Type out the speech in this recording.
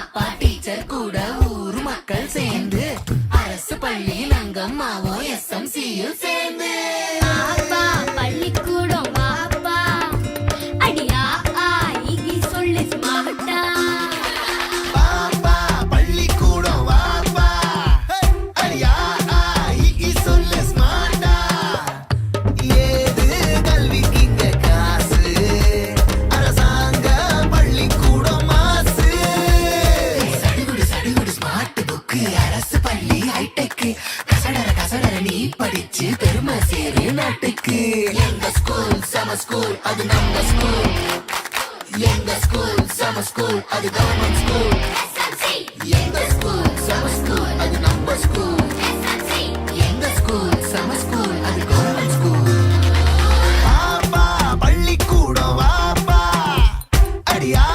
அப்பா டீச்சர் கூட ஊர் மக்கள் சேர்ந்து அரசு பள்ளியில் அங்கம்மாவும் SMCயும் சேர்ந்து அப்பா பள்ளிக்கூடம் வாப்பா அடியா ஆகி சொல்லு ஸ்மார்ட்டா பாப்பா பள்ளிக்கூடம் வாப்பா அடியா ஆகி சொல்லு ஸ்மார்ட்டா ஏது கல்விக்கு இங்க காசு அரசாங்க பள்ளிக்கூடம் மாசு சடுகுடு சடுகுடு ஸ்மார்ட் புக்கு அரசு பள்ளி ஹைடெக் கசடர நீ படிச்சு பெருமை சேரு நாட்டுக்கு எங்க ஸ்கூல் சம ஸ்கூல் அது நம்ம ஸ்கூல் எங்க ஸ்கூல் சம ஸ்கூல் அது கவர்மெண்ட் ஸ்கூல் எங்க ஸ்கூல் சம ஸ்கூல் அது நம்ம ஸ்கூல் எங்க ஸ்கூல் சம ஸ்கூல் அது கவர்மெண்ட் ஸ்கூல் பாப்பா பள்ளிக்கூடம் வாப்பா அடியா